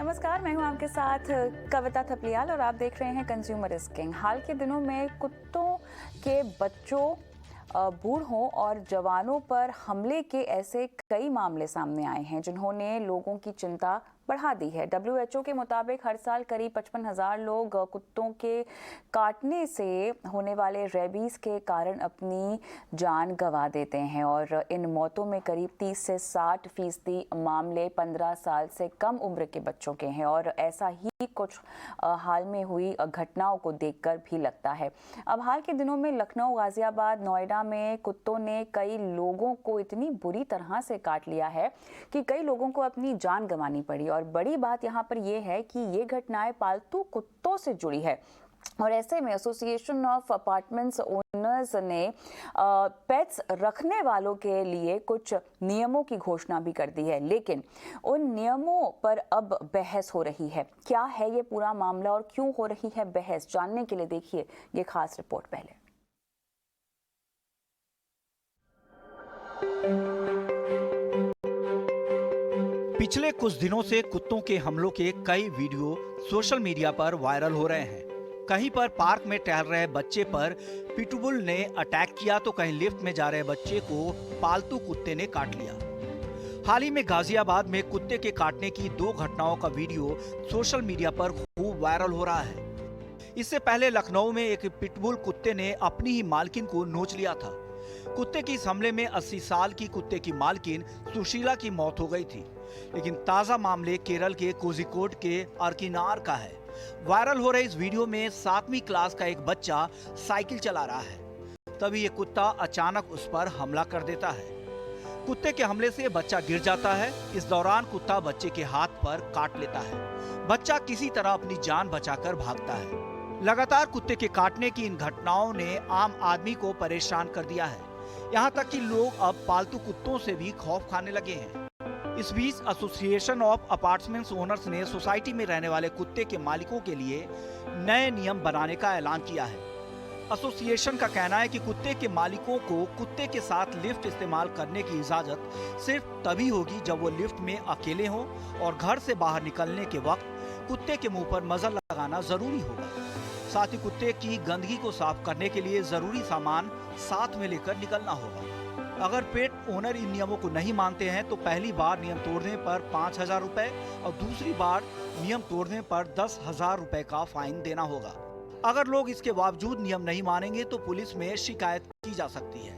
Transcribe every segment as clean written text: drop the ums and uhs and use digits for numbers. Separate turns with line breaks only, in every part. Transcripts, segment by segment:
नमस्कार, मैं हूं आपके साथ कविता थपलियाल और आप देख रहे हैं कंज्यूमर इज किंग। हाल के दिनों में कुत्तों के बच्चों, बूढ़ों और जवानों पर हमले के ऐसे कई मामले सामने आए हैं जिन्होंने लोगों की चिंता बढ़ा दी है। WHO के मुताबिक हर साल करीब 55,000 लोग कुत्तों के काटने से होने वाले रेबीज के कारण अपनी जान गंवा देते हैं और इन मौतों में करीब 30 से 60% मामले 15 साल से कम उम्र के बच्चों के हैं और ऐसा ही कुछ हाल में हुई घटनाओं को देखकर भी लगता है। अब हाल के दिनों में लखनऊ, गाजियाबाद, नोएडा में कुत्तों ने कई लोगों को इतनी बुरी तरह से काट लिया है कि कई लोगों को अपनी जान गंवानी पड़ी। और बड़ी बात यहाँ पर यह है कि ये घटनाएं पालतू कुत्तों से जुड़ी है और ऐसे में एसोसिएशन ऑफ अपार्टमेंट्स ओनर्स ने पेट्स रखने वालों के लिए कुछ नियमों की घोषणा भी कर दी है, लेकिन उन नियमों पर अब बहस हो रही है। क्या है ये पूरा मामला और क्यों हो रही है बहस, जानने के लिए देखिए ये खास रिपोर्ट पहले।
पिछले कुछ दिनों से कुत्तों के हमलों के कई वीडियो सोशल मीडिया पर वायरल हो रहे हैं। कहीं पर पार्क में टहल रहे बच्चे पर पिटबुल ने अटैक किया तो कहीं लिफ्ट में जा रहे बच्चे को पालतू कुत्ते ने काट लिया। हाल ही में गाजियाबाद में कुत्ते के काटने की 2 घटनाओं का वीडियो सोशल मीडिया पर खूब वायरल हो रहा है। इससे पहले लखनऊ में एक पिटबुल कुत्ते ने अपनी ही मालकिन को नोच लिया था। कुत्ते के इस हमले में 80 साल की कुत्ते की मालकिन सुशीला की मौत हो गई थी। लेकिन ताजा मामले केरल के कोझिकोड के अर्किनार का है। वायरल हो रहे इस वीडियो में 7वीं क्लास का एक बच्चा साइकिल चला रहा है। तभी ये कुत्ता अचानक उस पर हमला कर देता है। कुत्ते के हमले से बच्चा गिर जाता है। इस दौरान कुत्ता बच्चे के हाथ पर काट लेता है। बच्चा किसी तरह अपनी जान बचाकर भागता है। लगातार कुत्ते के काटने की इन घटनाओं ने आम आदमी को परेशान कर दिया है। यहाँ तक कि लोग अब पालतू कुत्तों से भी खौफ खाने लगे हैं। इस बीच एसोसिएशन ऑफ अपार्टमेंट्स ओनर्स ने सोसाइटी में रहने वाले कुत्ते के मालिकों के लिए नए नियम बनाने का ऐलान किया है। एसोसिएशन का कहना है कि कुत्ते के मालिकों को कुत्ते के साथ लिफ्ट इस्तेमाल करने की इजाजत सिर्फ तभी होगी जब वो लिफ्ट में अकेले हों और घर से बाहर निकलने के वक्त कुत्ते के मुंह पर मजर लगाना जरूरी होगा। साथ ही कुत्ते की गंदगी को साफ करने के लिए जरूरी सामान साथ में लेकर निकलना होगा। अगर पेट ओनर इन नियमों को नहीं मानते हैं तो पहली बार नियम तोड़ने पर 5,000 रुपए और दूसरी बार नियम तोड़ने पर 10,000 रुपए का फाइन देना होगा। अगर लोग इसके बावजूद नियम नहीं मानेंगे तो पुलिस में शिकायत की जा सकती है।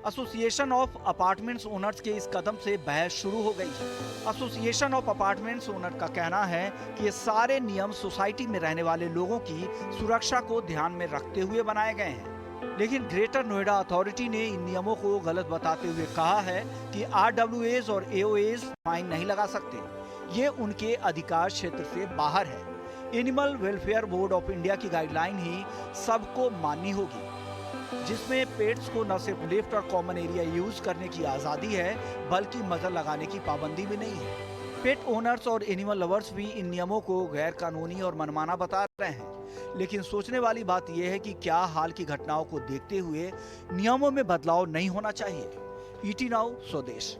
एसोसिएशन ऑफ अपार्टमेंट्स ओनर्स के इस कदम से बहस शुरू हो गई है। एसोसिएशन ऑफ अपार्टमेंट्स ओनर का कहना है कि ये सारे नियम सोसाइटी में रहने वाले लोगों की सुरक्षा को ध्यान में रखते हुए बनाए गए हैं। लेकिन ग्रेटर नोएडा अथॉरिटी ने इन नियमों को गलत बताते हुए कहा है कि RWAs और AOAs फाइन नहीं लगा सकते। ये उनके अधिकार क्षेत्र से बाहर है। Animal welfare board of India की गाइडलाइन ही सबको माननी होगी, जिसमें पेट्स को न सिर्फ लिफ्ट और कॉमन एरिया यूज करने की आजादी है बल्कि मजर लगाने की पाबंदी भी नहीं है। पेट ओनर्स और एनिमल लवर्स भी इन नियमों को गैर कानूनी और मनमाना बता रहे हैं। लेकिन सोचने वाली बात यह है कि क्या हाल की घटनाओं को देखते हुए नियमों में बदलाव नहीं होना चाहिए। ET नाउ स्वदेश।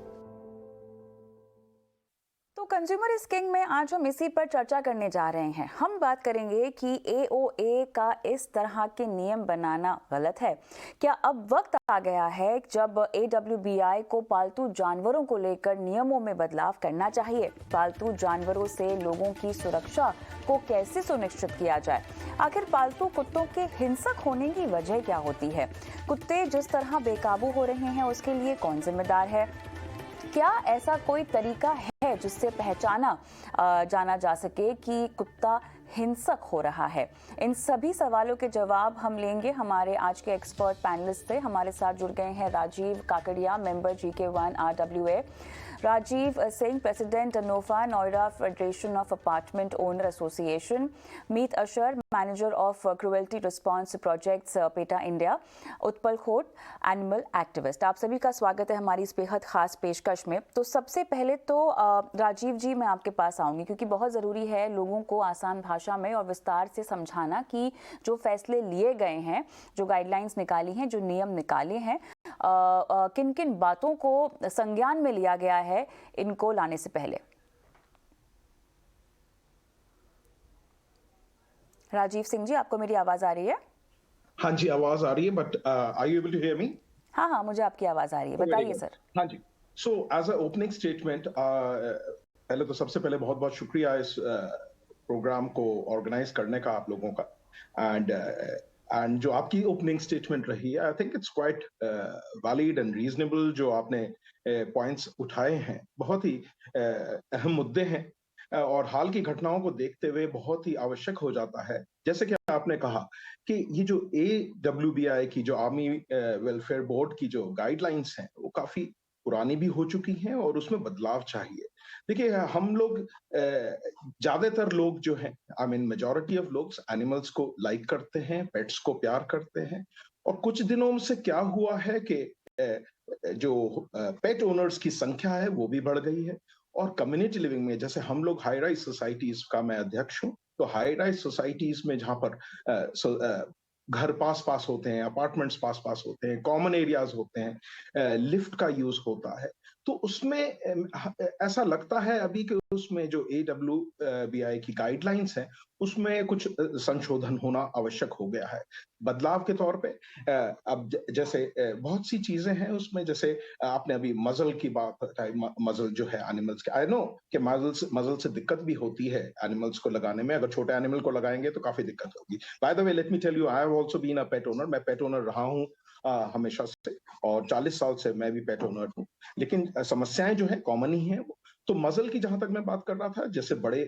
तो कंज्यूमर इज किंग में आज हम इसी पर चर्चा करने जा रहे हैं। हम बात करेंगे कि AOA का इस तरह के नियम बनाना गलत है। क्या अब वक्त आ गया है जब AWBI को पालतू जानवरों को लेकर नियमों में बदलाव करना चाहिए? पालतू जानवरों से लोगों की सुरक्षा को कैसे सुनिश्चित किया जाए? आखिर पालतू कुत्तों के हिंसक होने की वजह क्या होती है? कुत्ते जिस तरह बेकाबू हो रहे हैं उसके लिए कौन जिम्मेदार है? क्या ऐसा कोई तरीका है जिससे पहचाना जाना जा सके कि कुत्ता हिंसक हो रहा है? इन सभी सवालों के जवाब हम लेंगे हमारे आज के एक्सपर्ट पैनलिस्ट से। हमारे साथ जुड़ गए हैं Rajeev Kakadia, member GK1 RWA, Rajeev Singh, president NOFA Noida federation of apartment owner association, Meet Ashar, manager of cruelty response projects PETA India, Utpal Khot, animal activist. आप सभी का स्वागत है हमारी इस बेहद खास पेशकश में। तो सबसे पहले तो राजीव जी, मैं आपके पास आऊंगी क्योंकि बहुत ज़रूरी है लोगों को आसान भाषा में और विस्तार से समझाना कि जो फैसले लिए गए हैं, जो गाइडलाइंस निकाली हैं, जो नियम निकाले हैं, किन किन बातों को संज्ञान में लिया गया है इनको लाने से पहले। राजीव सिंह जी, आपको मेरी आवाज आ रही है?
हाँ जी, आवाज आ रही है, but are you able to hear me?
हाँ हाँ, मुझे आपकी आवाज आ रही है,
वेरी
बताइए
गुड।
सर।
हाँ जी। So as a opening statement, पहले तो सबसे पहले बहुत बहुत शुक्रिया इस प्रोग्राम को ऑर्गेनाइज करने का आप लोगों का। एंड जो आपकी ओपनिंग स्टेटमेंट रही है, I think it's quite valid and reasonable. जो आपने पॉइंट्स उठाए हैं, बहुत ही अहम मुद्दे हैं, और हाल की घटनाओं को देखते हुए बहुत ही आवश्यक हो जाता है, जैसे कि आपने कहा, कि ये जो AWBI की, जो आर्मी वेलफेयर बोर्ड की जो गाइडलाइंस हैं, वो काफी पुरानी भी हो चुकी हैं और उसमें बदलाव चाहिए। देखिए, हम लोग ज्यादातर लोग जो हैं, आई मीन मेजॉरिटी ऑफ लोग एनिमल्स को लाइक करते हैं, पेट्स को प्यार करते हैं। और कुछ दिनों से क्या हुआ है कि जो पेट ओनर्स की संख्या है वो भी बढ़ गई है। और कम्युनिटी लिविंग में, जैसे हम लोग हाई राइज सोसाइटीज का मैं अध्यक्ष हूँ, तो हाई राइज सोसाइटीज में जहां पर घर पास पास होते हैं, अपार्टमेंट्स पास पास होते हैं, कॉमन एरियाज होते हैं, लिफ्ट का यूज होता है, तो उसमें ऐसा लगता है अभी कि उसमें जो AWBI की गाइडलाइंस है, उसमें कुछ संशोधन होना आवश्यक हो गया है। बदलाव के तौर पे अब जैसे बहुत सी चीजें हैं उसमें, जैसे आपने अभी मजल की बात बताई। मजल जो है एनिमल्स के, आई नो कि मजल से दिक्कत भी होती है एनिमल्स को लगाने में। अगर छोटे एनिमल को लगाएंगे तो काफी दिक्कत होगी। By the way, let me tell you, I have also been a pet owner. मैं पेट ओनर रहा हूँ हमेशा से, और 40 साल से मैं भी पेट ओनर हूँ। लेकिन समस्याएं जो है कॉमन ही है। तो मजल की जहां तक मैं बात कर रहा था, जैसे बड़े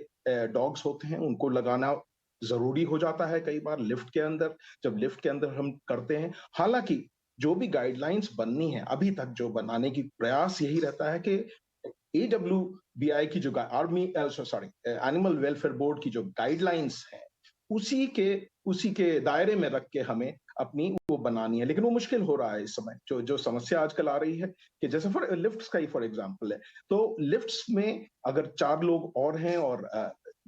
डॉग्स होते हैं, उनको लगाना जरूरी हो जाता है कई बार लिफ्ट के अंदर, जब लिफ्ट के अंदर हम करते हैं। हालांकि जो भी गाइडलाइंस बननी है, अभी तक जो बनाने की प्रयास यही रहता है कि AWBI की जो army sorry animal welfare board की जो गाइडलाइंस है, उसी के दायरे में रख के हमें अपनी वो बनानी है। लेकिन वो मुश्किल हो रहा है इस समय। जो समस्या आजकल आ रही है, कि जैसे फॉर लिफ्ट्स का ही फॉर एग्जांपल है, तो लिफ्ट्स में अगर 4 लोग और हैं और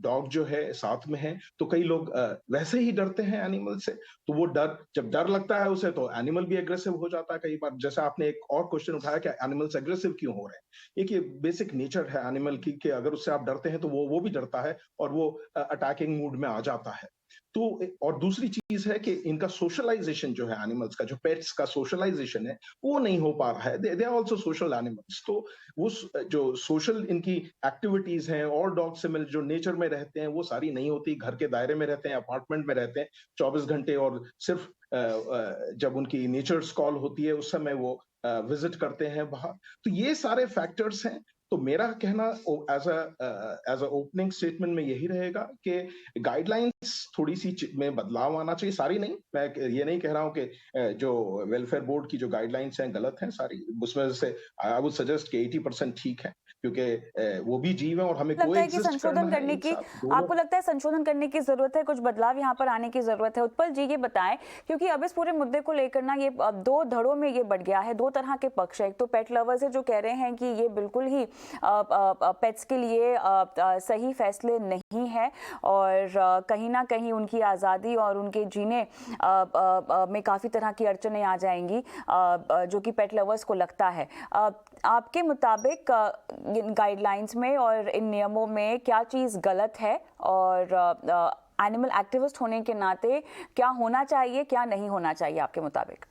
डॉग जो है साथ में है, तो कई लोग वैसे ही डरते हैं एनिमल से। तो वो जब डर लगता है उसे, तो एनिमल भी एग्रेसिव हो जाता है कई बार। जैसे आपने एक और क्वेश्चन उठाया कि एनिमल्स एग्रेसिव क्यों हो रहे हैं। एक ये बेसिक नेचर है एनिमल की, कि अगर उससे आप डरते हैं तो वो भी डरता है और वो अटैकिंग मूड में आ जाता है। तो और दूसरी चीज है कि इनका सोशलाइजेशन जो है, एनिमल्स का, जो पेट्स का सोशलाइजेशन है, वो नहीं हो पा रहा है। They are also social animals. तो वो जो सोशल इनकी एक्टिविटीज हैं और डॉग से मिल जो नेचर में रहते हैं, वो सारी नहीं होती। घर के दायरे में रहते हैं, अपार्टमेंट में रहते हैं 24 घंटे, और सिर्फ जब उनकी नेचर्स कॉल होती है उस समय वो विजिट करते हैं बाहर। तो ये सारे फैक्टर्स हैं। तो मेरा कहना एज अ ओपनिंग स्टेटमेंट में यही रहेगा कि गाइडलाइंस थोड़ी सी में बदलाव आना चाहिए। सारी नहीं, मैं ये नहीं कह रहा हूं कि जो वेलफेयर बोर्ड की जो गाइडलाइंस हैं गलत हैं सारी। उसमें से आई वुड सजेस्ट कि 80% ठीक है, क्योंकि वो भी जीव है और हमें
लगता
कोई
है कि
एग्जिस्ट
संशोधन
करना है
करने
एक
की,
साथ दोनों।
आपको लगता है संशोधन करने की जरूरत है, कुछ बदलाव यहाँ पर आने की जरूरत है? उत्पल जी ये बताएं, क्योंकि अब इस पूरे मुद्दे को लेकर ना ये दो धड़ों में ये बढ़ गया है। दो तरह के पक्ष है। एक तो पेट लवर्स है जो कह रहे हैं कि ये बिल्कुल ही पेट्स के लिए सही फैसले नहीं है, और कहीं ना कहीं उनकी आज़ादी और उनके जीने में काफ़ी तरह की अड़चनें आ जाएंगी, जो कि पेट लवर्स को लगता है। आपके मुताबिक इन गाइडलाइंस में और इन नियमों में क्या चीज़ गलत है, और एनिमल एक्टिविस्ट होने के नाते क्या होना चाहिए, क्या नहीं होना चाहिए आपके मुताबिक?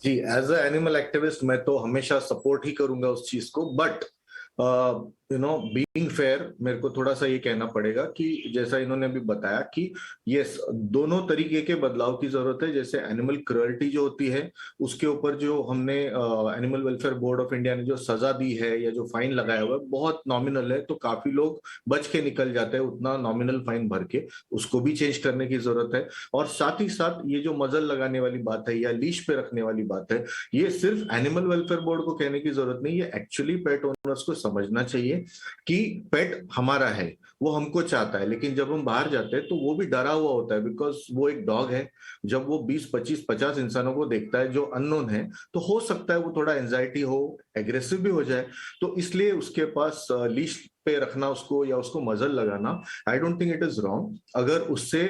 जी, एज अ एनिमल एक्टिविस्ट मैं तो हमेशा सपोर्ट ही करूंगा उस चीज को, बट बीइंग फेयर मेरे को थोड़ा सा ये कहना पड़ेगा कि जैसा इन्होंने अभी बताया कि यस, दोनों तरीके के बदलाव की जरूरत है। जैसे एनिमल क्रुएल्टी जो होती है, उसके ऊपर जो हमने animal welfare board of India ने जो सजा दी है या जो फाइन लगाया हुआ है, बहुत नॉमिनल है। तो काफी लोग बच के निकल जाते हैं उतना नॉमिनल फाइन भर के। उसको भी चेंज करने की जरूरत है। और साथ ही साथ ये जो मजल लगाने वाली बात है या लीश पे रखने वाली बात है, ये सिर्फ एनिमल वेलफेयर बोर्ड को कहने की जरूरत नहीं, ये एक्चुअली पेट ओनर्स को समझना चाहिए कि पेट हमारा है, वो हमको चाहता है। लेकिन जब हम बाहर जाते हैं तो वो भी डरा हुआ होता है, बिकॉज वो एक डॉग है। जब वो 20, 25, 50 इंसानों को देखता है जो अननोन है, तो हो सकता है वो थोड़ा एंजाइटी हो, एग्रेसिव भी हो जाए। तो इसलिए उसके पास लीश पे रखना उसको या उसको मजल लगाना, I don't think it is wrong, अगर उससे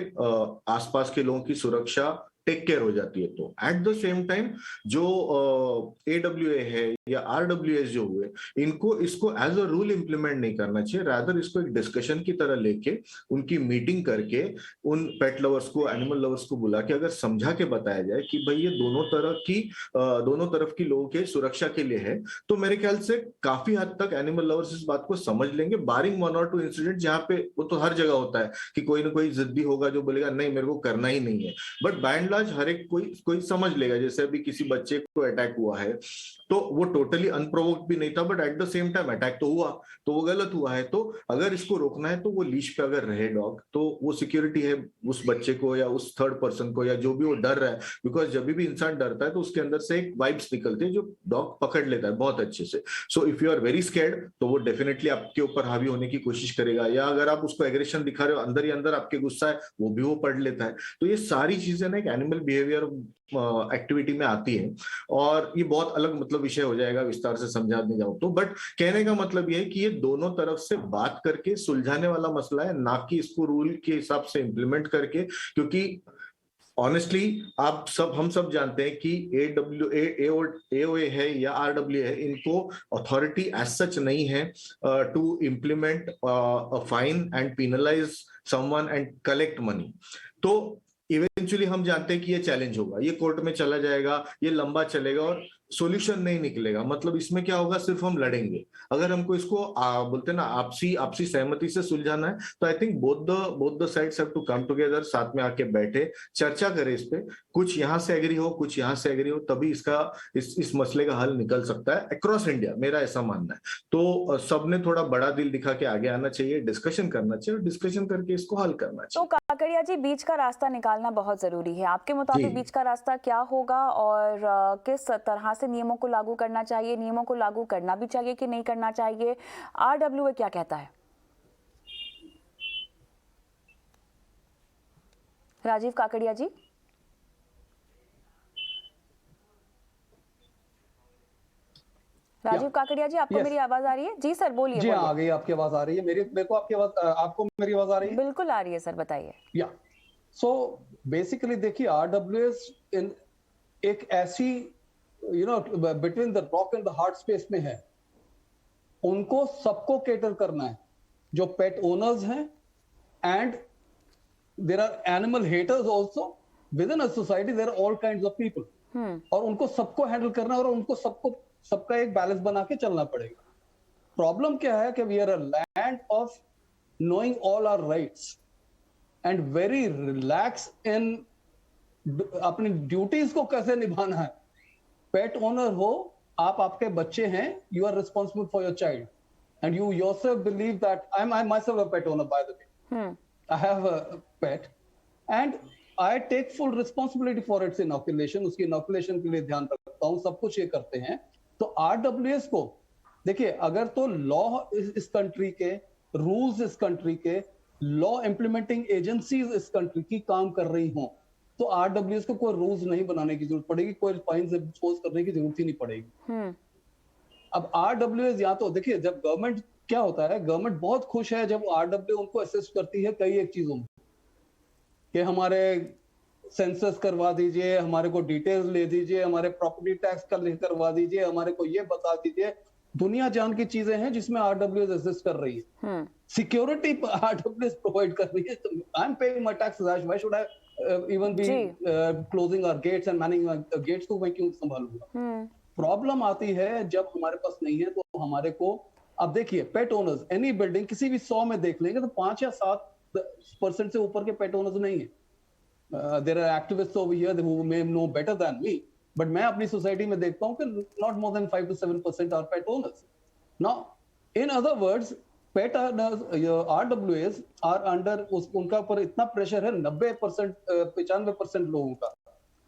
आसपास के लोगों की सुरक्षा टेक केयर हो जाती है। तो एट द सेम टाइम जो AWA है या RWS जो हुए, इनको इसको एज अ रूल इंप्लीमेंट नहीं करना चाहिए, रादर इसको एक डिस्कशन की तरह लेके उनकी मीटिंग करके उन पेट लवर्स को, एनिमल लवर्स को बुला के अगर समझा के बताया जाए कि भाई ये दोनों तरफ की लोगों के सुरक्षा के लिए है, तो मेरे ख्याल से काफी हद तक एनिमल लवर्स इस बात को समझ लेंगे, बारिंग 1 और 2 इंसिडेंट जहां पे वो तो हर जगह होता है कि कोई ना कोई जिद्दी होगा जो बोलेगा नहीं मेरे को करना ही नहीं है, बट बाय एंड लार्ज हर एक कोई समझ लेगा। जैसे अभी किसी बच्चे को अटैक हुआ है तो वो टोटली अनप्रोवोक्ड भी नहीं था, but at the same time attack तो हुआ, तो वो गलत हुआ है। तो अगर इसको रोकना है तो वो लीश पे अगर रहे डॉग, तो वो सिक्योरिटी है उस बच्चे को या उस थर्ड पर्सन को या जो भी वो डर रहा है, बिकॉज जब भी इंसान डरता है तो उसके अंदर से एक वाइब्स निकलती है जो डॉग पकड़ लेता है बहुत अच्छे से। So if you are very scared तो वो डेफिनेटली आपके ऊपर हावी होने की कोशिश करेगा, या अगर आप उसको एग्रेशन दिखा रहे हो अंदर ही अंदर आपके गुस्सा है वो भी वो पढ़ लेता है। तो ये सारी चीजें ना एक एनिमल बिहेवियर एक्टिविटी में आती है, और ये बहुत अलग मतलब विषय हो जाएगा विस्तार से समझाने जाऊं तो, बट कहने का मतलब ये है कि ये दोनों तरफ से बात करके सुलझाने वाला मसला है, ना कि इसको रूल के हिसाब से इंप्लीमेंट करके। क्योंकि ऑनेस्टली हम सब जानते हैं कि AOA है या RWA है, इनको अथॉरिटी एज सच नहीं है to implement a fine and penalize someone and collect money. तो इवेंचुअली हम जानते हैं कि ये चैलेंज होगा, ये कोर्ट में चला जाएगा, ये लंबा चलेगा और सॉल्यूशन नहीं निकलेगा। मतलब इसमें क्या होगा, सिर्फ हम लड़ेंगे। अगर हमको इसको बोलते हैं ना आपसी सहमति से सुलझाना है, तो I think both the sides have to come together, साथ में आके बैठे चर्चा करें इस पे, कुछ यहाँ से एग्री हो कुछ यहाँ से एग्री हो, तभी इस मसले का हल निकल सकता है अक्रॉस इंडिया, मेरा ऐसा मानना है। तो सबने थोड़ा बड़ा दिल दिखा के आगे आना चाहिए, डिस्कशन करना चाहिए और डिस्कशन करके इसको हल करना चाहिए।
तो काकड़िया जी, बीच का रास्ता निकालना बहुत जरूरी है। आपके मुताबिक बीच का रास्ता क्या होगा और किस तरह से नियमों को लागू करना चाहिए, नियमों को लागू करना भी चाहिए कि नहीं करना चाहिए? RWA क्या कहता है? राजीव काकड़िया जी। राजीव काकड़िया जी, आपको मेरी आवाज आ रही है? जी सर, बोलिए।
जी आ गई, आपकी आवाज आ रही है। मेरे को आपकी आवाज, आपको मेरी आवाज आ रही है?
बिल्कुल आ रही है सर, बताइए।
या सो बेसिकली देखिए, RWS इन एक ऐसी between the rock and the hard space में है। उनको सबको केटर करना है, जो पेट ओनर्स हैं, and there are animal haters also within a society, there are all kinds of people, और उनको सबको हैंडल करना है और उनको सबका एक बैलेंस बना के चलना पड़ेगा। प्रॉब्लम क्या है कि we are a land of knowing all our rights and very relax in अपनी ड्यूटीज को कैसे निभाना है। पेट ओनर हो आप, आपके बच्चे हैं, you are responsible for your child and you yourself believe that I myself a pet owner by the way, I have a pet and I take full responsibility for its inoculation. उसकी inoculation के लिए ध्यान रखता हूं, सब कुछ ये करते हैं। तो RWS को देखिए, अगर तो लॉ इस कंट्री के, रूल्स इस कंट्री के, लॉ इंप्लीमेंटिंग एजेंसीज इस कंट्री की काम कर रही हों, तो RWS को कोई रूल्स नहीं बनाने की जरूरत पड़ेगी, कोई फाइन इम्पोज करने की जरूरत ही नहीं पड़ेगी। अब RWS या तो देखिए, जब गवर्नमेंट क्या होता है, गवर्नमेंट बहुत खुश है जब RWS उनको असिस्ट करती है कई एक चीजों में, कि हमारे सेंसस करवा दीजिए, हमारे को डिटेल्स ले दीजिए, हमारे प्रॉपर्टी टैक्स का करवा दीजिए, हमारे को ये बता दीजिए। दुनिया जान की चीजें हैं जिसमें RWS असिस्ट कर रही है। सिक्योरिटी RWS प्रोवाइड कर रही है। I am paying my taxes, why should I even be closing our gates and managing our gates, तो मैं क्यों संभालूंगा? प्रॉब्लम आती है जब हमारे पास नहीं है, तो हमारे को, अब देखिए, पेट ओनर्स एनी बिल्डिंग किसी भी 100 में देख लेंगे तो 5 या 7% से ऊपर के पेट ओनर्स नहीं है। There are activists over here who may know better than me, but मैं अपनी सोसाइटी में देखता हूँ कि not more than 5 to 7% are pet owners. Now, in other words, pet owners, RWAs are under, उनका ऊपर इतना प्रेशर है 95% लोगों का,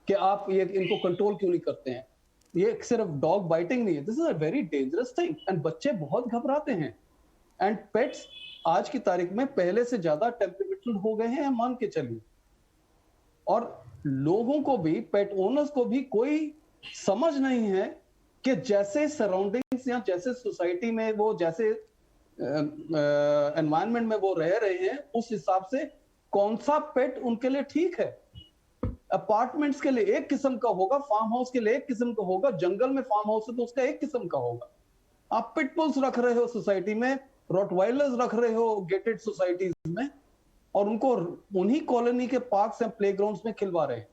कि आप ये इनको कंट्रोल क्यों नहीं करते हैं। ये सिर्फ डॉग बाइटिंग नहीं है, this is a very dangerous thing, and बच्चे बहुत घबराते हैं। एंड पेट्स आज की तारीख में पहले से ज्यादा टेम्परेचरल हो गए हैं, मान के चलिए। और लोगों को भी, पेट ओनर्स को भी कोई समझ नहीं है कि जैसे सराउंडिंग्स या जैसे सोसाइटी में वो, जैसे एनवायरनमेंट में वो रह रहे हैं, उस हिसाब से कौन सा पेट उनके लिए ठीक है। अपार्टमेंट्स के लिए एक किस्म का होगा, फार्म हाउस के लिए एक किस्म का होगा, जंगल में फार्म हाउस है तो उसका एक किस्म का होगा। आप पिटबुल्स रख रहे हो सोसाइटी में, रॉटवाइलर्स रख रहे हो गेटेड सोसाइटीज में, और उनको उन्हीं कॉलोनी के पार्क्स एंड प्लेग्राउंड्स में खिलवा रहे हैं।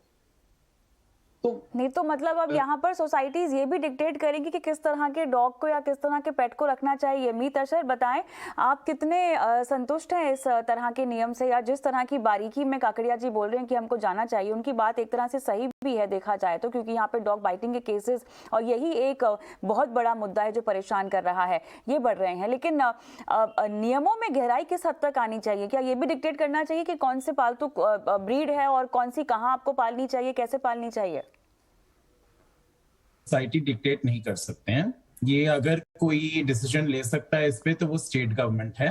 नहीं तो मतलब अब यहाँ पर सोसाइटीज ये भी डिक्टेट करेंगी कि किस तरह के डॉग को या किस तरह के पेट को रखना चाहिए। मीत अशर, बताएं आप कितने संतुष्ट हैं इस तरह के नियम से, या जिस तरह की बारीकी में काकड़िया जी बोल रहे हैं कि हमको जाना चाहिए, उनकी बात एक तरह से सही भी है देखा जाए तो, क्योंकि यहाँ पे डॉग बाइटिंग के केसेस और यही एक बहुत बड़ा मुद्दा है जो परेशान कर रहा है, ये बढ़ रहे हैं। लेकिन नियमों में गहराई किस हद तक आनी चाहिए? क्या ये भी डिक्टेट करना चाहिए कि कौन से पालतू ब्रीड है और कौन सी कहाँ आपको पालनी चाहिए, कैसे पालनी चाहिए?
सोसाइटी डिक्टेट नहीं कर सकते हैं। ये अगर कोई डिसीजन ले सकता है इस पे तो वो स्टेट गवर्नमेंट है।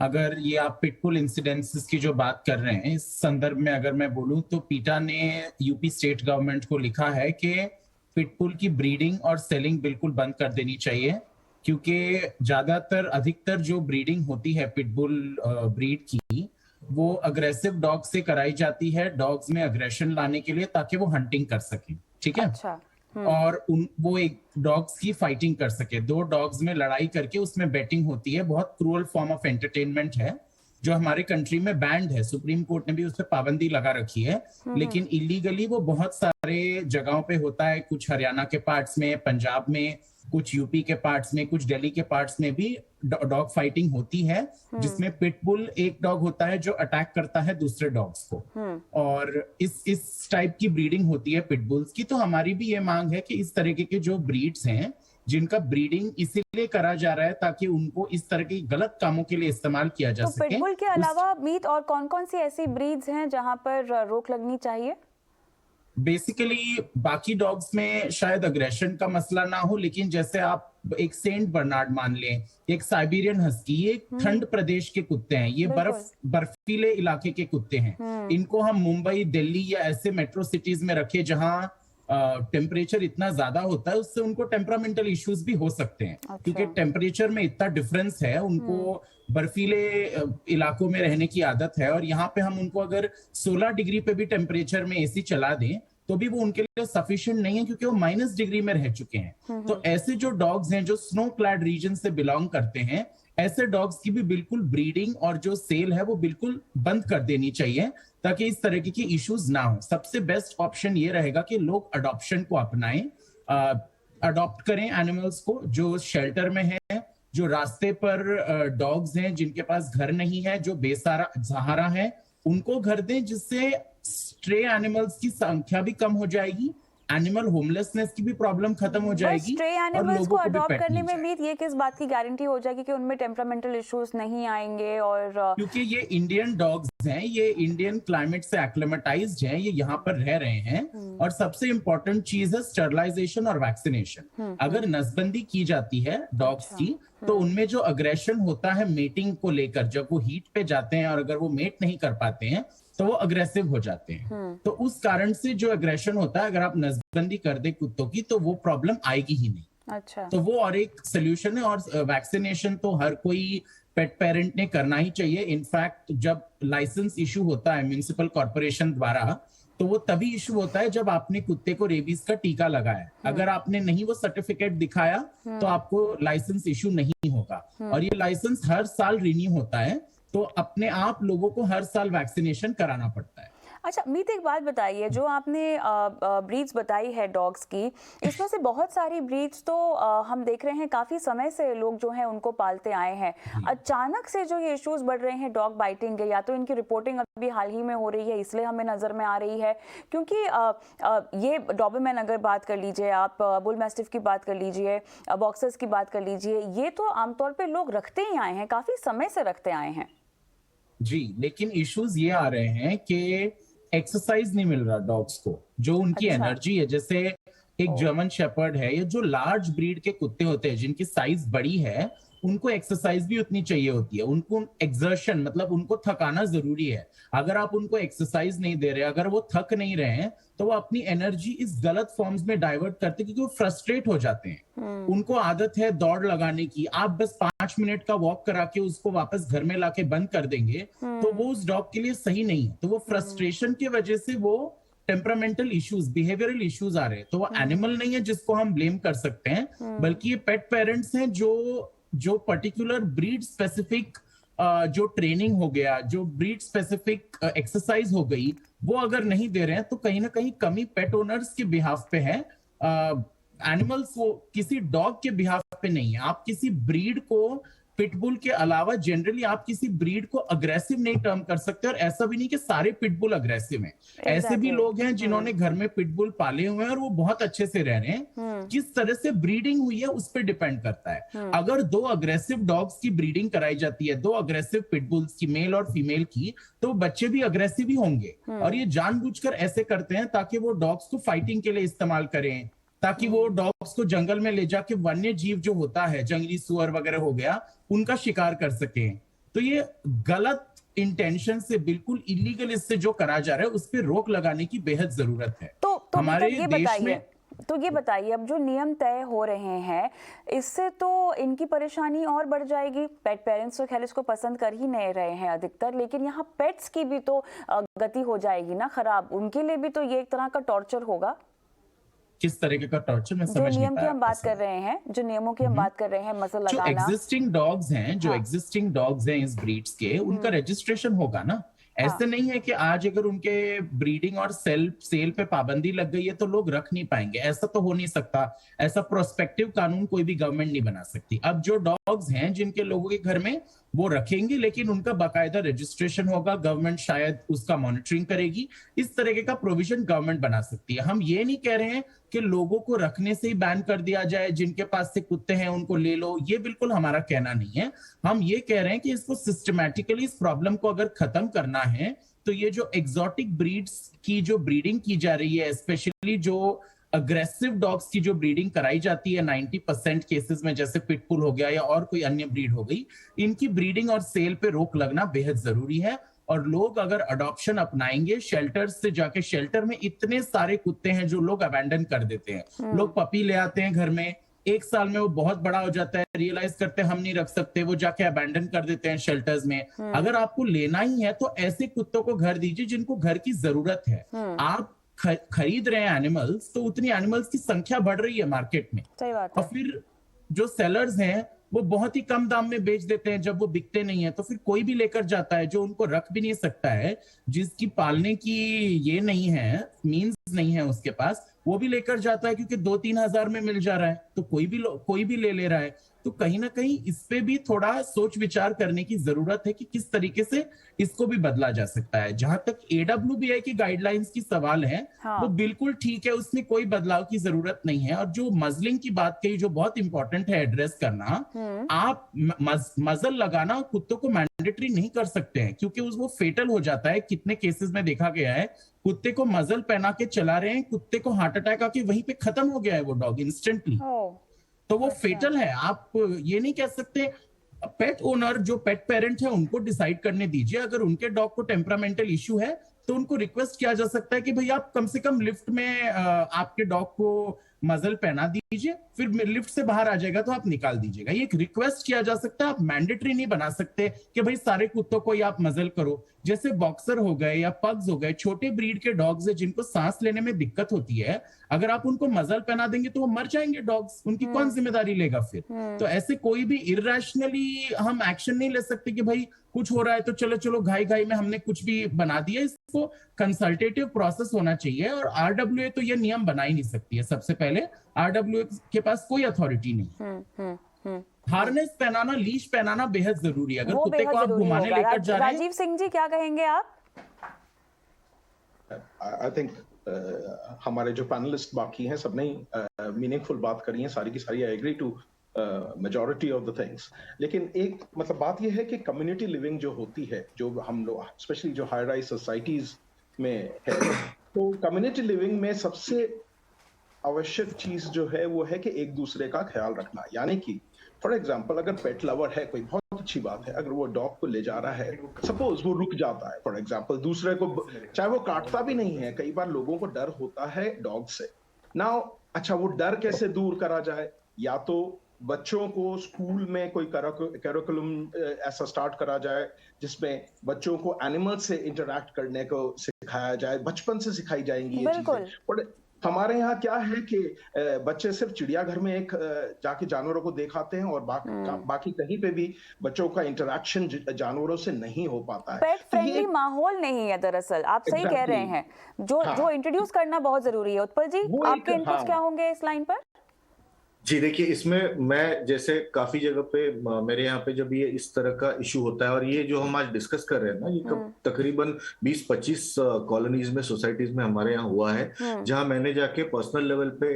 अगर ये आप पिटबुल इंसिडेंसेस की जो बात कर रहे हैं, इस संदर्भ में अगर मैं बोलूं तो पीटा ने यूपी स्टेट गवर्नमेंट को लिखा है कि पिटबुल की ब्रीडिंग और सेलिंग बिल्कुल बंद कर देनी चाहिए, क्योंकि अधिकतर जो ब्रीडिंग होती है पिटबुल ब्रीड की, वो अग्रेसिव डॉग से कराई जाती है, डॉग्स में अग्रेशन लाने के लिए, ताकि वो हंटिंग कर सके। ठीक है।
अच्छा।
और वो एक डॉग्स की फाइटिंग कर सके, दो डॉग्स में लड़ाई करके उसमें बेटिंग होती है। बहुत क्रूअल फॉर्म ऑफ एंटरटेनमेंट है जो हमारे कंट्री में बैंड है। सुप्रीम कोर्ट ने भी उस पर पाबंदी लगा रखी है, लेकिन इलीगली वो बहुत सारे जगहों पे होता है। कुछ हरियाणा के पार्ट्स में, पंजाब में, कुछ यूपी के पार्ट्स में, कुछ दिल्ली के पार्ट्स में भी डॉग फाइटिंग होती है, जिसमें पिटबुल एक डॉग होता है जो अटैक करता है दूसरे डॉग्स को, और इस टाइप की ब्रीडिंग होती है पिटबुल्स की। तो हमारी भी ये मांग है कि इस तरीके के जो ब्रीड्स हैं, जिनका ब्रीडिंग इसीलिए करा जा रहा है ताकि उनको इस तरह के गलत कामों के लिए इस्तेमाल किया जा सके।
पिटबुल के अलावा मीत और कौन-कौन सी ऐसी ब्रीड्स हैं जहां पर रोक लगनी चाहिए?
बेसिकली बाकी डॉग्स में शायद अग्रेशन का मसला ना हो, लेकिन जैसे आप एक सेंट बर्नार्ड मान लें, एक साइबेरियन हस्की, ये ठंड प्रदेश के कुत्ते हैं, ये बर्फीले इलाके के कुत्ते हैं। इनको हम मुंबई, दिल्ली या ऐसे मेट्रो सिटीज में रखे जहां टेम्परेचर इतना ज्यादा होता है, उससे उनको टेम्परामेंटल इश्यूज भी हो सकते हैं।
अच्छा।
क्योंकि टेम्परेचर में इतना डिफरेंस है, उनको बर्फीले इलाकों में रहने की आदत है, और यहाँ पे हम उनको अगर 16 डिग्री पे भी टेम्परेचर में एसी चला दें तो भी वो उनके लिए सफिशिएंट नहीं है, क्योंकि वो -, डिग्री में रह चुके हैं। तो ऐसे जो डॉग्स हैं जो स्नो क्लैड रीजन से बिलोंग करते हैं, ऐसे डॉग्स की भी बिल्कुल ब्रीडिंग और जो सेल है वो बिल्कुल बंद कर देनी चाहिए, ताकि इस तरह की इश्यूज ना हो। सबसे बेस्ट ऑप्शन ये रहेगा कि लोग अडॉप्शन को अपनाएं, अडॉप्ट करें एनिमल्स को जो शेल्टर में है, जो रास्ते पर डॉग्स हैं जिनके पास घर नहीं है, जो बेसहारा है, उनको घर दें, जिससे स्ट्रे एनिमल्स की संख्या भी कम हो जाएगी, एनिमल होमलेसनेस की भी प्रॉब्लम खत्म हो जाएगी।
स्ट्रे एनिमल्स को अडॉप्ट करने में मीत ये किस बात की गारंटी हो जाएगी कि उनमें टेम्परामेंटल इश्यूज नहीं आएंगे? और
क्योंकि ये इंडियन डॉग्स हैं, ये इंडियन क्लाइमेट से एक्लेमेटाइज्ड हैं, ये यहाँ पर रह रहे हैं, और सबसे इंपॉर्टेंट चीज है स्टरलाइजेशन और वैक्सीनेशन। अगर नसबंदी की जाती है डॉग्स की, तो उनमें जो अग्रेशन होता है मेटिंग को लेकर, जब वो हीट पे जाते हैं और अगर वो मेट नहीं कर पाते हैं तो वो अग्रेसिव हो जाते हैं। तो उस कारण से जो अग्रेशन होता है, अगर आप नसबंदी कर दे कुत्तों की तो वो प्रॉब्लम आएगी ही नहीं।
अच्छा।
तो वो और एक सोल्यूशन है। और वैक्सीनेशन तो हर कोई पेट पेरेंट ने करना ही चाहिए। इनफैक्ट जब लाइसेंस इशू होता है म्युनिसिपल कॉर्पोरेशन द्वारा, तो वो तभी इशू होता है जब आपने कुत्ते को रेबीज का टीका लगाया। अगर आपने नहीं वो सर्टिफिकेट दिखाया तो आपको लाइसेंस इशू नहीं होगा, और ये लाइसेंस हर साल रिन्यू होता है, तो अपने आप लोगों को हर साल वैक्सीनेशन कराना पड़ता है।
अच्छा मीत, एक बात बताइए, जो आपने ब्रीड्स बताई है डॉग्स की, इसमें से बहुत सारी ब्रीड्स तो हम देख रहे हैं काफ़ी समय से लोग जो हैं उनको पालते आए हैं। अचानक से जो ये इश्यूज बढ़ रहे हैं डॉग बाइटिंग के, या तो इनकी रिपोर्टिंग अभी हाल ही में हो रही है इसलिए हमें नज़र में आ रही है, क्योंकि ये डॉबरमैन अगर बात कर लीजिए, आप बुल मैस्टिफ की बात कर लीजिए, बॉक्सर्स की बात कर लीजिए, ये तो आमतौर पर लोग रखते ही आए हैं, काफ़ी समय से रखते आए हैं।
जी, लेकिन इश्यूज ये आ रहे हैं कि एक्सरसाइज नहीं मिल रहा डॉग्स को, जो उनकी एनर्जी है। जैसे एक जर्मन शेपर्ड है, ये जो लार्ज ब्रीड के कुत्ते होते हैं जिनकी साइज बड़ी है, उनको एक्सरसाइज भी उतनी चाहिए होती है। उनको एक्सर्शन मतलब उनको थकाना जरूरी है। अगर आप उनको एक्सरसाइज नहीं दे रहे, अगर वो थक नहीं रहे हैं, तो वो अपनी एनर्जी इस गलत फॉर्म्स में डाइवर्ट करते हैं, क्योंकि वो फ्रस्ट्रेट हो जाते हैं। उनको आदत है दौड़ लगाने की, आप बस 5 मिनट का वॉक करा के उसको वापस घर में लाके बंद कर देंगे तो वो उस डॉग के लिए सही नहीं है। तो वो फ्रस्ट्रेशन की वजह से वो टेम्परामेंटल इश्यूज, बिहेवियरल इश्यूज आ रहे हैं, तो वो एनिमल नहीं है जिसको हम ब्लेम कर सकते हैं, बल्कि ये पेट पेरेंट्स हैं जो पर्टिकुलर ब्रीड स्पेसिफिक जो ट्रेनिंग हो गया, जो ब्रीड स्पेसिफिक एक्सरसाइज हो गई, वो अगर नहीं दे रहे हैं तो कहीं ना कहीं कमी पेट ओनर्स के बिहाफ पे है। एनिमल्स वो किसी डॉग के बिहाफ पे नहीं है। आप किसी ब्रीड को पिटबुल के अलावा जनरली आप किसी ब्रीड को अग्रेसिव नहीं टर्म कर सकते, और ऐसा भी नहीं कि सारे पिटबुल अग्रेसिव हैं। ऐसे भी लोग हैं जिन्होंने घर में पिटबुल पाले हुए हैं और वो बहुत अच्छे से रह रहे हैं। किस तरह से ब्रीडिंग हुई है उस पर डिपेंड करता है। अगर 2 अग्रेसिव डॉग्स की ब्रीडिंग कराई जाती है, 2 अग्रेसिव पिटबुल्स की, मेल और फीमेल की, तो बच्चे भी अग्रेसिव ही होंगे। और ये जानबूझकर ऐसे करते हैं ताकि वो डॉग्स को फाइटिंग के लिए इस्तेमाल करें, ताकि वो डॉग्स को जंगल में ले जाके वन्य जीव जो होता है, जंगली सुअर वगैरह हो गया, उनका शिकार कर सके। तो ये गलत इंटेंशन से, बिल्कुल इलीगल इससे जो करा जा रहा है उस पर रोक लगाने की बेहद जरूरत है।
तो
हमारे
ये
देश में
तो ये बताइए, अब जो नियम तय हो रहे हैं इससे तो इनकी परेशानी और बढ़ जाएगी। पेट पेरेंट्स तो खैर इसको पसंद कर ही नहीं रहे हैं अधिकतर, लेकिन यहाँ पेट्स की भी तो गति हो जाएगी ना खराब। उनके लिए भी तो ये एक तरह का टॉर्चर होगा।
किस तरीके का टॉर्चर, मैं समझ नहीं पाया।
जो नियम की हम बात कर रहे हैं, जो नियमों की हम बात कर रहे हैं, मसल
जो
लगाना,
एग्जिस्टिंग डॉग्स हैं, जो एग्जिस्टिंग डॉग्स हैं इस ब्रीड्स के, उनका रजिस्ट्रेशन होगा ना। ऐसे नहीं है कि आज अगर उनके ब्रीडिंग और सेल पे पाबंदी लग गई है तो लोग रख नहीं पाएंगे, ऐसा तो हो नहीं सकता। ऐसा प्रोस्पेक्टिव कानून कोई भी गवर्नमेंट नहीं बना सकती। अब जो डॉग्स हैं जिनके लोगों के घर में, वो रखेंगे, लेकिन उनका बाकायदा रजिस्ट्रेशन होगा, गवर्नमेंट शायद उसका मॉनिटरिंग करेगी। इस तरीके का प्रोविजन गवर्नमेंट बना सकती है। हम ये नहीं कह रहे हैं कि लोगों को रखने से ही बैन कर दिया जाए, जिनके पास से कुत्ते हैं उनको ले लो, ये बिल्कुल हमारा कहना नहीं है। हम ये कह रहे हैं कि इसको सिस्टमैटिकली, इस प्रॉब्लम को अगर खत्म करना है तो ये जो एग्जॉटिक ब्रीड्स की जो ब्रीडिंग की जा रही है, स्पेशली जो अग्रेसिव डॉग्स की जो ब्रीडिंग कराई जाती है 90% केसेस में, जैसे पिटबुल हो गया या और कोई अन्य ब्रीड हो गई, इनकी ब्रीडिंग और सेल पे रोक लगना बेहद जरूरी है। और लोग अगर अडॉप्शन अपनाएंगे, शेल्टर्स से जाके, शेल्टर में इतने सारे कुत्ते हैं जो लोग अबैंडन कर देते हैं। लोग पपी ले आते हैं घर में, 1 साल में वो बहुत बड़ा हो जाता है, रियलाइज करते हैं हम नहीं रख सकते, वो जाके अबैंडन कर देते हैं शेल्टर्स में। अगर आपको लेना ही है तो ऐसे कुत्तों को घर दीजिए जिनको घर की जरूरत है। आप खरीद रहे हैं एनिमल्स, तो उतनी एनिमल्स की संख्या बढ़ रही है मार्केट में।
सही बात है।
और फिर जो सेलर्स हैं वो बहुत ही कम दाम में बेच देते हैं। जब वो बिकते नहीं है तो फिर कोई भी लेकर जाता है जो उनको रख भी नहीं सकता है, जिसकी पालने की ये नहीं है, मींस नहीं है उसके पास, वो भी लेकर जाता है क्योंकि 2-3 हजार में मिल जा रहा है, तो कोई भी ले रहा है। तो कहीं ना कहीं इस पे भी थोड़ा सोच विचार करने की जरूरत है कि किस तरीके से इसको भी बदला जा सकता है। जहां तक AWBI की गाइडलाइंस की सवाल है, वो बिल्कुल ठीक है, उसमें कोई बदलाव की जरूरत नहीं है। और जो मजलिंग की बात कही, जो बहुत इंपॉर्टेंट है एड्रेस करना, आप मजल लगाना और कुत्तों को मैंडेटरी नहीं कर सकते हैं, क्योंकि वो फेटल हो जाता है। कितने केसेस में देखा गया है, कुत्ते को मजल पहना के चला रहे हैं, कुत्ते को हार्ट अटैक आके वहीं पे खत्म हो गया है वो डॉग इंस्टेंटली। तो वो फेटल है। आप ये नहीं कह सकते। पेट ओनर, जो पेट पेरेंट है, उनको डिसाइड करने दीजिए। अगर उनके डॉग को टेम्परामेंटल इश्यू है तो उनको रिक्वेस्ट किया जा सकता है कि भाई आप कम से कम लिफ्ट में आपके डॉग को मजल पहना दीजिए, फिर लिफ्ट से बाहर आ जाएगा तो आप निकाल दीजिएगा। ये एक रिक्वेस्ट किया जा सकता है। आप मैंडेटरी नहीं बना सकते कि भाई सारे कुत्तों को ही आप मजल करो। जैसे बॉक्सर हो गए या पग्स हो गए, छोटे ब्रीड के डॉग्स है जिनको सांस लेने में दिक्कत होती है, अगर आप उनको मजल पहना देंगे तो वो मर जाएंगे डॉग्स, उनकी कौन जिम्मेदारी लेगा फिर। तो ऐसे कोई भी इरैशनली हम एक्शन नहीं ले सकते कि भाई कुछ हो रहा है तो चलो घाई में हमने कुछ भी बना दिया। इसको कंसल्टेटिव प्रोसेस होना चाहिए, और RWA तो ये नियम बना ही नहीं सकती है। सबसे पहले RWA के पास कोई अथॉरिटी नहीं। हार्नेस पहनाना, लीश पहनाना बेहद जरूरी है। अगर कुत्ते को आप घुमाने लेकर जा रहे हैं।
राजीव सिंह जी, क्या कहेंगे आप?
आई थिंक हमारे जो पैनलिस्ट बाकी हैं सबने मीनिंगफुल बात करी है, सारी की सारी। I agree to majority of the things. लेकिन एक मतलब बात यह है कि कम्युनिटी लिविंग जो होती है, जो हम लोग स्पेशली जो हाई राइज सोसाइटीज में है, तो कम्युनिटी लिविंग में सबसे आवश्यक चीज जो है वो है कि एक दूसरे का ख्याल रखना। यानी कि फॉर एग्जाम्पल, अगर पेट लवर है कोई, बहुत अच्छी बात है। अगर वो डॉग को ले जा रहा है, सपोज वो रुक जाता है फॉर एग्जाम्पल, दूसरे को, चाहे वो काटता भी नहीं है, कई बार लोगों को डर होता है डॉग से। नाउ अच्छा, वो डर कैसे दूर करा जाए? या तो बच्चों को स्कूल में कोई करिकुलम ऐसा स्टार्ट करा जाए जिसमें बच्चों को एनिमल से इंटरैक्ट करने को सिखाया जाए, बचपन से सिखाई जाएंगी ये
बिल्कुल।
चीजें। और हमारे यहाँ क्या है कि बच्चे सिर्फ चिड़ियाघर में एक जाके जानवरों को देखाते हैं और बाकी कहीं पे भी बच्चों का इंटरेक्शन जानवरों से नहीं हो पाता है।
पेट
तो ये
फ्रेंडली माहौल नहीं है दरअसल, आप सही कह रहे हैं। जो इंट्रोड्यूस करना बहुत जरूरी है। उत्पल जी, आपके इनपुट्स क्या होंगे इस लाइन पर?
जी देखिए, इसमें मैं जैसे काफी जगह पे मेरे यहाँ पे जब ये इस तरह का इशू होता है और ये जो हम आज डिस्कस कर रहे हैं ना, ये तकरीबन 20-25 कॉलोनीज में, सोसाइटीज में हमारे यहाँ हुआ है, जहां मैंने जाके पर्सनल लेवल पे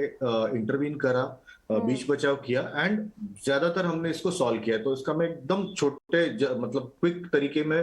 इंटरवीन करा, बीच बचाव किया एंड ज्यादातर हमने इसको सॉल्व किया। तो इसका मैं एकदम छोटे मतलब क्विक तरीके में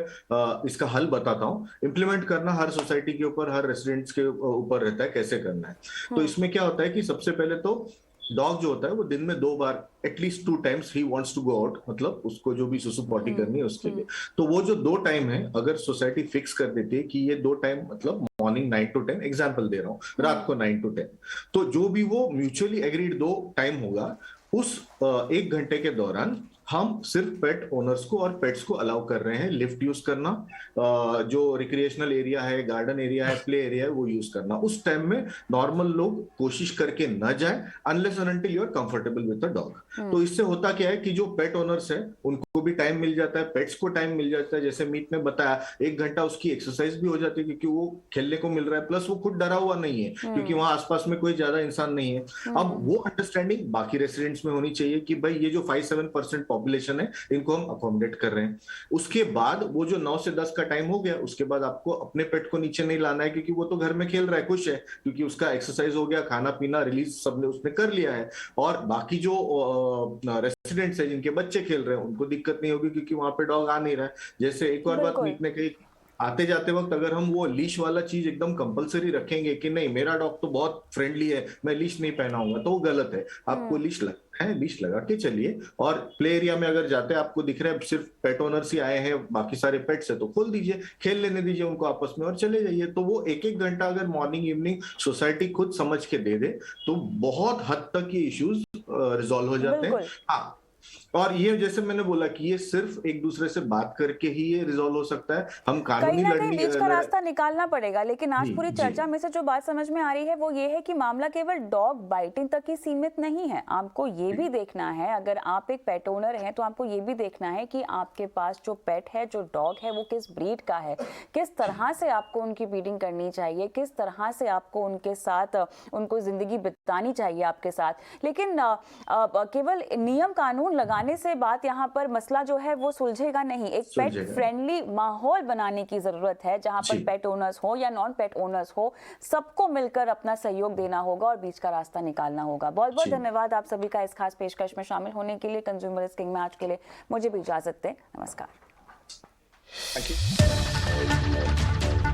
इसका हल बताता हूँ। इम्प्लीमेंट करना हर सोसाइटी के ऊपर, हर रेसिडेंट्स के ऊपर रहता है कैसे करना है। तो इसमें क्या होता है कि सबसे पहले तो डॉग जो होता है वो दिन में 2 बार at least 2 times he wants to go out, मतलब उसको जो भी सुसु पॉटी करनी है उसके लिए। तो वो जो 2 टाइम है, अगर सोसाइटी फिक्स कर देती है कि ये 2 टाइम मतलब मॉर्निंग 9 to 10, एग्जाम्पल दे रहा हूँ, रात को 9 to 10, तो जो भी वो म्यूचुअली एग्रीड 2 टाइम होगा, उस 1 घंटे के दौरान हम सिर्फ पेट ओनर्स को और पेट्स को अलाउ कर रहे हैं लिफ्ट यूज करना, जो रिक्रिएशनल एरिया है, गार्डन एरिया है, प्ले एरिया है, वो यूज करना। उस टाइम में नॉर्मल लोग कोशिश करके न जाए unless and until you are comfortable with the dog. तो इससे होता क्या है कि जो पेट ओनर्स है उनको भी टाइम मिल जाता है, पेट्स को टाइम मिल जाता है। जैसे मीत ने बताया, 1 घंटा उसकी एक्सरसाइज भी हो जाती है क्योंकि वो खेलने को मिल रहा है, प्लस वो खुद डरा हुआ नहीं है क्योंकि वहां आसपास में कोई ज्यादा इंसान नहीं है। अब वो अंडरस्टैंडिंग बाकी रेसिडेंट्स में होनी चाहिए कि भाई ये जो 5-7% पॉपुलेशन है इनको हम अकोमोडेट कर रहे हैं। उसके बाद वो जो 9 से 10 का टाइम हो गया, उसके बाद आपको अपने पेट को नीचे नहीं लाना है क्योंकि वो तो घर में खेल रहा है, खुश है, क्योंकि उसका एक्सरसाइज हो गया, खाना पीना रिलीज सबने उसने कर लिया है। और बाकी जो रेसिडेंट्स है जिनके बच्चे खेल रहे हैं उनको दिक्कत नहीं होगी क्योंकि वहां पे डॉग आ नहीं रहा है। जैसे एक और बात मीत ने कही, आते जाते वक्त अगर हम वो लीश वाला चीज एकदम कंपलसरी रखेंगे कि नहीं मेरा डॉग तो बहुत फ्रेंडली है, मैं लीश नहीं पहनाऊंगा, तो वो गलत है। आपको लीश लगता है, लीश लगा के चलिए। और प्ले एरिया में अगर जाते हैं आपको दिख रहा है सिर्फ पेट ओनर्स ही आए हैं, बाकी सारे पेट्स है, तो खोल दीजिए, खेल लेने दीजिए उनको आपस में और चले जाइए। तो वो 1-1 घंटा अगर मॉर्निंग इवनिंग सोसाइटी खुद समझ के दे दे तो बहुत हद तक ये इश्यूज रिजॉल्व हो जाते हैं। हाँ, और ये जैसे मैंने बोला कि ये सिर्फ एक दूसरे से बात करके ही ये रिजॉल्व हो सकता है। हम कानूनी लड़ने
बीच का रास्ता निकालना पड़ेगा। लेकिन आज पूरी चर्चा में से जो बात समझ में आ रही है वो ये है कि मामला केवल डॉग बाइटिंग तक ही सीमित नहीं है। आपको ये भी देखना है, अगर आप एक पेट ओनर हैं तो आपको ये भी देखना है कि आपके पास जो पेट है, जो डॉग है, वो किस ब्रीड का है, किस तरह से आपको उनकी फीडिंग करनी चाहिए, किस तरह से आपको उनके साथ उनको जिंदगी बितानी चाहिए आपके साथ। लेकिन केवल नियम कानून लगाने से बात यहाँ पर मसला जो है वो सुलझेगा नहीं। एक पेट फ्रेंडली माहौल बनाने की जरूरत है जहाँ पर पेट ओनर्स हो या नॉन पेट ओनर्स हो, सबको मिलकर अपना सहयोग देना होगा और बीच का रास्ता निकालना होगा। बहुत बहुत धन्यवाद आप सभी का इस खास पेशकश में शामिल होने के लिए। कंज्यूमर इज किंग में आज के लिए मुझे भी इजाजत दें। नमस्कार।
Thank you.